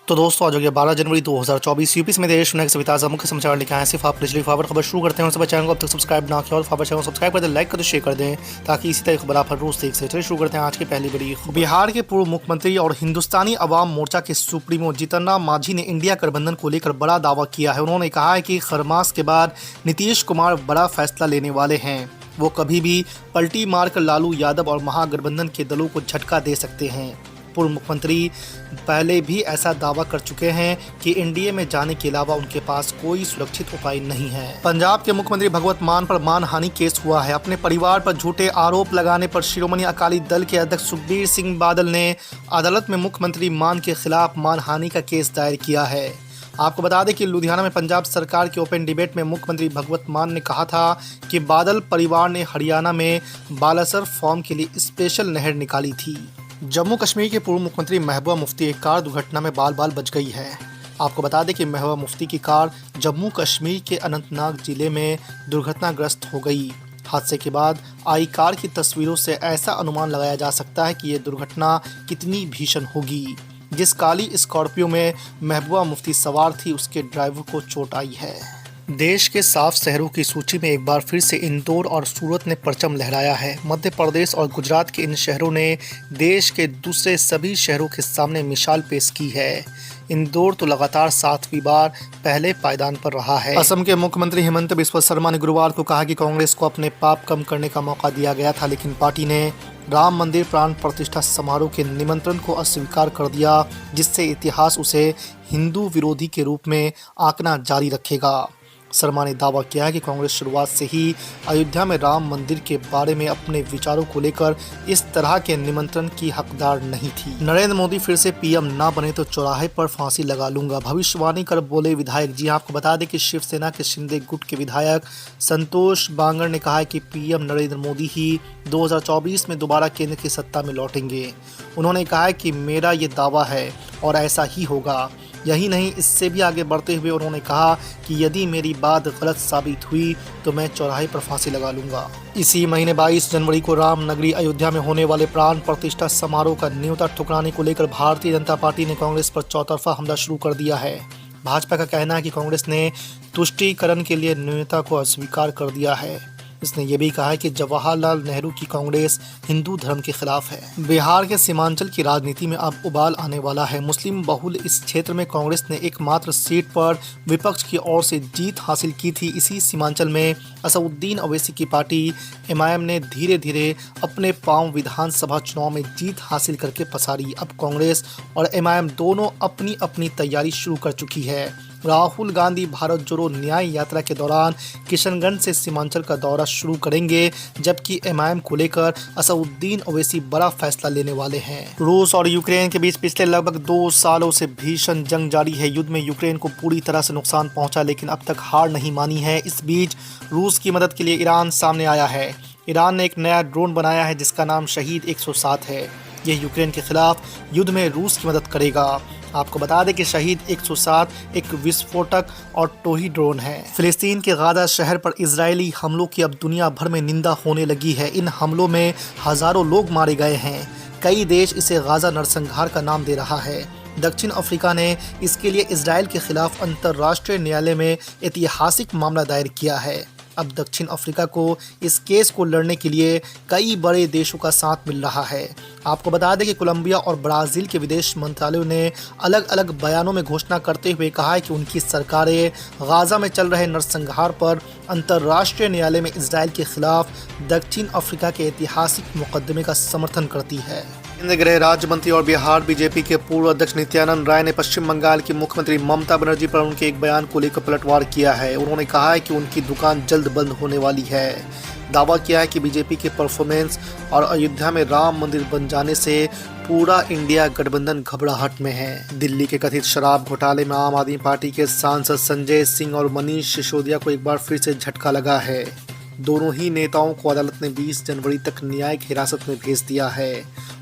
तो दोस्तों आज हो गया 12 जनवरी 2024। यूपी में देश दुनिया के सभी ताज़ा मुख्य समाचार लेके आए सिर्फ आप पिछली खबर शुरू करते हैं। और सब चैनल को अब तक सब्सक्राइब ना किया और चैनल को सब्सक्राइब कर दें, लाइक कर दें, शेयर कर दें ताकि इसी तरह खबर आप हर रोज देख सकें। चलिए शुरू करते हैं आज की पहली बड़ी खबर। बिहार के पूर्व मुख्यमंत्री और हिंदुस्तानी अवाम मोर्चा के सुप्रीमो जीतन राम मांझी ने इंडिया गठबंधन को लेकर बड़ा दावा किया है। उन्होंने कहा है कि खरमास के बाद नीतीश कुमार बड़ा फैसला लेने वाले हैं। वो कभी भी पलटी मारकर लालू यादव और महागठबंधन के दलों को झटका दे सकते हैं। पूर्व मुख्यमंत्री पहले भी ऐसा दावा कर चुके हैं कि एनडीए में जाने के अलावा उनके पास कोई सुरक्षित उपाय नहीं है। पंजाब के मुख्यमंत्री भगवंत मान पर मानहानि केस हुआ है। अपने परिवार पर झूठे आरोप लगाने पर शिरोमणि अकाली दल के अध्यक्ष सुखबीर सिंह बादल ने अदालत में मुख्यमंत्री मान के खिलाफ मानहानि का केस दायर किया है। आपको बता दें कि लुधियाना में पंजाब सरकार के ओपन डिबेट में मुख्यमंत्री भगवंत मान ने कहा था कि बादल परिवार ने हरियाणा में बालासर फार्म के लिए स्पेशल नहर निकाली थी। जम्मू कश्मीर के पूर्व मुख्यमंत्री महबूबा मुफ्ती एक कार दुर्घटना में बाल बाल बच गई है। आपको बता दें कि महबूबा मुफ्ती की कार जम्मू कश्मीर के अनंतनाग जिले में दुर्घटनाग्रस्त हो गई। हादसे के बाद आई कार की तस्वीरों से ऐसा अनुमान लगाया जा सकता है कि ये दुर्घटना कितनी भीषण होगी। जिस काली स्कॉर्पियो में महबूबा मुफ्ती सवार थी उसके ड्राइवर को चोट आई है। देश के साफ शहरों की सूची में एक बार फिर से इंदौर और सूरत ने परचम लहराया है। मध्य प्रदेश और गुजरात के इन शहरों ने देश के दूसरे सभी शहरों के सामने मिसाल पेश की है। इंदौर तो लगातार 7वीं बार पहले पायदान पर रहा है। असम के मुख्यमंत्री हेमंत बिस्वा शर्मा ने गुरुवार को कहा कि कांग्रेस को अपने पाप कम करने का मौका दिया गया था, लेकिन पार्टी ने राम मंदिर प्राण प्रतिष्ठा समारोह के निमंत्रण को अस्वीकार कर दिया, जिससे इतिहास उसे हिंदू विरोधी के रूप में आंकना जारी रखेगा। शर्मा ने दावा किया है कि कांग्रेस शुरुआत से ही अयोध्या में राम मंदिर के बारे में अपने विचारों को लेकर इस तरह के निमंत्रण की हकदार नहीं थी। नरेंद्र मोदी फिर से पीएम ना बने तो चौराहे पर फांसी लगा लूंगा, भविष्यवाणी कर बोले विधायक। जी आपको बता दें कि शिवसेना के शिंदे गुट के विधायक संतोष बांगर ने कहा है कि पीएम नरेंद्र मोदी ही 2024 में दोबारा केंद्र की सत्ता में लौटेंगे। उन्होंने कहा है कि मेरा ये दावा है और ऐसा ही होगा। यही नहीं, इससे भी आगे बढ़ते हुए उन्होंने कहा कि यदि मेरी बात गलत साबित हुई तो मैं चौराहे पर फांसी लगा लूंगा। इसी महीने 22 जनवरी को राम नगरी अयोध्या में होने वाले प्राण प्रतिष्ठा समारोह का न्योता ठुकराने को लेकर भारतीय जनता पार्टी ने कांग्रेस पर चौतरफा हमला शुरू कर दिया है। भाजपा का कहना है कि कांग्रेस ने तुष्टीकरण के लिए न्योता को अस्वीकार कर दिया है। इसने ये भी कहा है कि जवाहरलाल नेहरू की कांग्रेस हिंदू धर्म के खिलाफ है। बिहार के सीमांचल की राजनीति में अब उबाल आने वाला है। मुस्लिम बहुल इस क्षेत्र में कांग्रेस ने एकमात्र सीट पर विपक्ष की ओर से जीत हासिल की थी। इसी सीमांचल में असदुद्दीन ओवैसी की पार्टी एमआईएम ने धीरे धीरे अपने पांव विधानसभा चुनाव में जीत हासिल करके पसारी। अब कांग्रेस और एमआईएम दोनों अपनी अपनी तैयारी शुरू कर चुकी है। राहुल गांधी भारत जोड़ो न्याय यात्रा के दौरान किशनगंज से सीमांचल का दौरा शुरू करेंगे, जबकि एमआईएम को लेकर असदुद्दीन ओवैसी बड़ा फैसला लेने वाले हैं। रूस और यूक्रेन के बीच पिछले लगभग 2 सालों से भीषण जंग जारी है। युद्ध में यूक्रेन को पूरी तरह से नुकसान पहुंचा, लेकिन अब तक हार नहीं मानी है। इस बीच रूस की मदद के लिए ईरान सामने आया है। ईरान ने एक नया ड्रोन बनाया है जिसका नाम शहीद 107 है। यह यूक्रेन के खिलाफ युद्ध में रूस की मदद करेगा। आपको बता दें कि शहीद 107 एक विस्फोटक और टोही ड्रोन है। फिलिस्तीन के गाजा शहर पर इजरायली हमलों की अब दुनिया भर में निंदा होने लगी है। इन हमलों में हजारों लोग मारे गए हैं। कई देश इसे गाजा नरसंहार का नाम दे रहा है। दक्षिण अफ्रीका ने इसके लिए इजरायल के खिलाफ अंतर्राष्ट्रीय न्यायालय में ऐतिहासिक मामला दायर किया है। अब दक्षिण अफ्रीका को इस केस को लड़ने के लिए कई बड़े देशों का साथ मिल रहा है। आपको बता दें कि कोलंबिया और ब्राज़ील के विदेश मंत्रालयों ने अलग अलग बयानों में घोषणा करते हुए कहा है कि उनकी सरकारें गाजा में चल रहे नरसंहार पर अंतर्राष्ट्रीय न्यायालय में इजरायल के खिलाफ दक्षिण अफ्रीका के ऐतिहासिक मुकदमे का समर्थन करती है। केंद्रीय गृह राज्य मंत्री और बिहार बीजेपी के पूर्व अध्यक्ष नित्यानंद राय ने पश्चिम बंगाल की मुख्यमंत्री ममता बनर्जी पर उनके एक बयान को लेकर पलटवार किया है। उन्होंने कहा है कि उनकी दुकान जल्द बंद होने वाली है। दावा किया है कि बीजेपी के परफॉर्मेंस और अयोध्या में राम मंदिर बन जाने से पूरा इंडिया गठबंधन घबराहट में है। दिल्ली के कथित शराब घोटाले में आम आदमी पार्टी के सांसद संजय सिंह और मनीष सिसोदिया को एक बार फिर से झटका लगा है। दोनों ही नेताओं को अदालत ने 20 जनवरी तक न्यायिक हिरासत में भेज दिया है।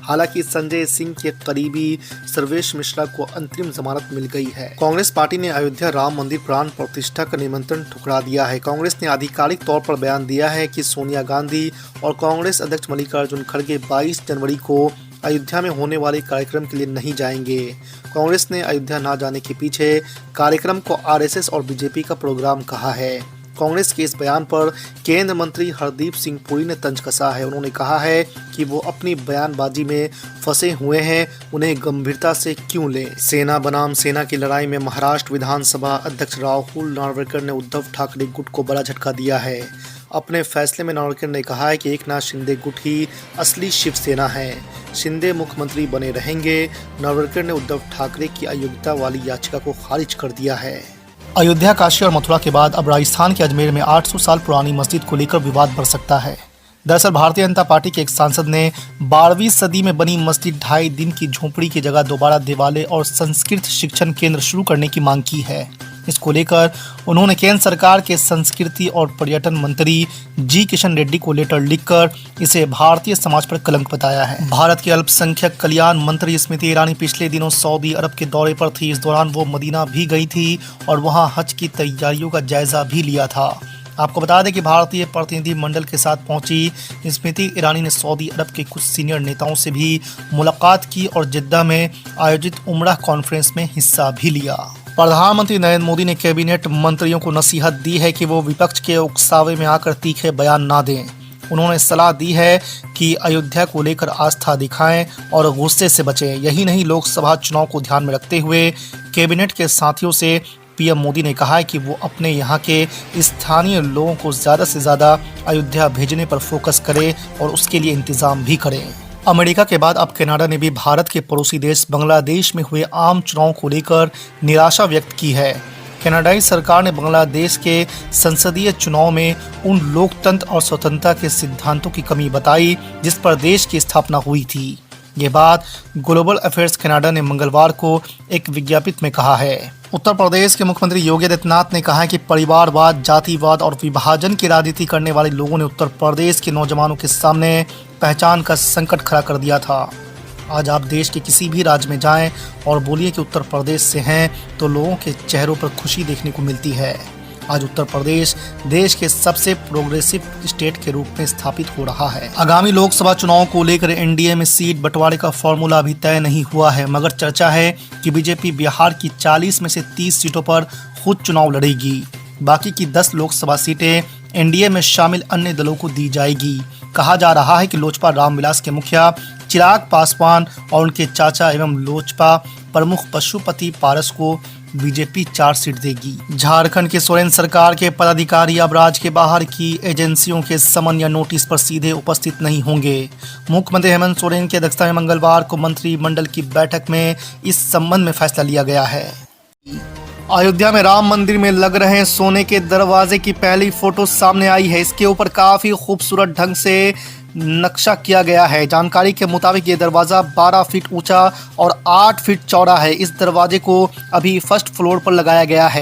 हालांकि संजय सिंह के करीबी सर्वेश मिश्रा को अंतरिम जमानत मिल गई है। कांग्रेस पार्टी ने अयोध्या राम मंदिर प्राण प्रतिष्ठा का निमंत्रण ठुकरा दिया है। कांग्रेस ने आधिकारिक तौर पर बयान दिया है कि सोनिया गांधी और कांग्रेस अध्यक्ष मल्लिकार्जुन खड़गे 22 जनवरी को अयोध्या में होने वाले कार्यक्रम के लिए नहीं जाएंगे। कांग्रेस ने अयोध्या न जाने के पीछे कार्यक्रम को आरएसएस और बीजेपी का प्रोग्राम कहा है। कांग्रेस के इस बयान पर केंद्रीय मंत्री हरदीप सिंह पुरी ने तंज कसा है। उन्होंने कहा है कि वो अपनी बयानबाजी में फंसे हुए हैं, उन्हें गंभीरता से क्यों लें। सेना बनाम सेना की लड़ाई में महाराष्ट्र विधानसभा अध्यक्ष राहुल नार्वेकर ने उद्धव ठाकरे गुट को बड़ा झटका दिया है। अपने फैसले में नार्वेकर ने कहा है कि एकनाथ शिंदे गुट ही असली शिवसेना है, शिंदे मुख्यमंत्री बने रहेंगे। नार्वेकर ने उद्धव ठाकरे की अयोग्यता वाली याचिका को खारिज कर दिया है। अयोध्या, काशी और मथुरा के बाद अब राजस्थान के अजमेर में 800 साल पुरानी मस्जिद को लेकर विवाद बढ़ सकता है। दरअसल भारतीय जनता पार्टी के एक सांसद ने 12वीं सदी में बनी मस्जिद 2.5 दिन की झोपड़ी की जगह दोबारा देवालय और संस्कृत शिक्षण केंद्र शुरू करने की मांग की है। इसको लेकर उन्होंने केंद्र सरकार के संस्कृति और पर्यटन मंत्री जी किशन रेड्डी को लेटर लिखकर इसे भारतीय समाज पर कलंक बताया है। भारत के अल्पसंख्यक कल्याण मंत्री स्मृति ईरानी पिछले दिनों सऊदी अरब के दौरे पर थी। इस दौरान वो मदीना भी गई थी और वहां हज की तैयारियों का जायजा भी लिया था। आपको बता दें कि भारतीय प्रतिनिधि मंडल के साथ पहुंची स्मृति ईरानी ने सऊदी अरब के कुछ सीनियर नेताओं से भी मुलाकात की और जिद्दा में आयोजित उमरा कॉन्फ्रेंस में हिस्सा भी लिया। प्रधानमंत्री नरेंद्र मोदी ने कैबिनेट मंत्रियों को नसीहत दी है कि वो विपक्ष के उकसावे में आकर तीखे बयान ना दें। उन्होंने सलाह दी है कि अयोध्या को लेकर आस्था दिखाएं और गुस्से से बचें। यही नहीं, लोकसभा चुनाव को ध्यान में रखते हुए कैबिनेट के साथियों से पीएम मोदी ने कहा है कि वो अपने यहाँ के स्थानीय लोगों को ज़्यादा से ज़्यादा अयोध्या भेजने पर फोकस करें और उसके लिए इंतज़ाम भी करें। अमेरिका के बाद अब कनाडा ने भी भारत के पड़ोसी देश बांग्लादेश में हुए आम चुनाव को लेकर निराशा व्यक्त की है। कनाडाई सरकार ने बांग्लादेश के संसदीय चुनाव में उन लोकतंत्र और स्वतंत्रता के सिद्धांतों की कमी बताई जिस पर देश की स्थापना हुई थी। ये बात ग्लोबल अफेयर्स कनाडा ने मंगलवार को एक विज्ञप्ति में कहा है। उत्तर प्रदेश के मुख्यमंत्री योगी आदित्यनाथ ने कहा है कि परिवारवाद, जातिवाद और विभाजन की राजनीति करने वाले लोगों ने उत्तर प्रदेश के नौजवानों के सामने पहचान का संकट खड़ा कर दिया था। आज आप देश के किसी भी राज्य में जाएं और बोलिए कि उत्तर प्रदेश से हैं तो लोगों के चेहरों पर खुशी देखने को मिलती है। आज उत्तर प्रदेश देश के सबसे प्रोग्रेसिव स्टेट के रूप में स्थापित हो रहा है। आगामी लोकसभा चुनाव को लेकर एनडीए में सीट बंटवारे का फॉर्मूला अभी तय नहीं हुआ है, मगर चर्चा है कि बीजेपी बिहार की 40 में से 30 सीटों पर खुद चुनाव लड़ेगी। बाकी की 10 लोकसभा सीटें एनडीए में शामिल अन्य दलों को दी जाएगी। कहा जा रहा है कि लोजपा रामविलास के मुखिया चिराग पासवान और उनके चाचा एवं लोजपा प्रमुख पशुपति पारस को बीजेपी 4 सीट देगी। झारखंड के सोरेन सरकार के पदाधिकारी अब राज्य के बाहर की एजेंसियों के समन या नोटिस पर सीधे उपस्थित नहीं होंगे। मुख्यमंत्री हेमंत सोरेन की अध्यक्षता में मंगलवार को मंत्रिमंडल की बैठक में इस संबंध में फैसला लिया गया है। अयोध्या में राम मंदिर में लग रहे सोने के दरवाजे की पहली फोटो सामने आई है। इसके ऊपर काफी खूबसूरत ढंग से नक्शा किया गया है। जानकारी के मुताबिक ये दरवाज़ा 12 फीट ऊंचा और 8 फीट चौड़ा है। इस दरवाजे को अभी फर्स्ट फ्लोर पर लगाया गया है।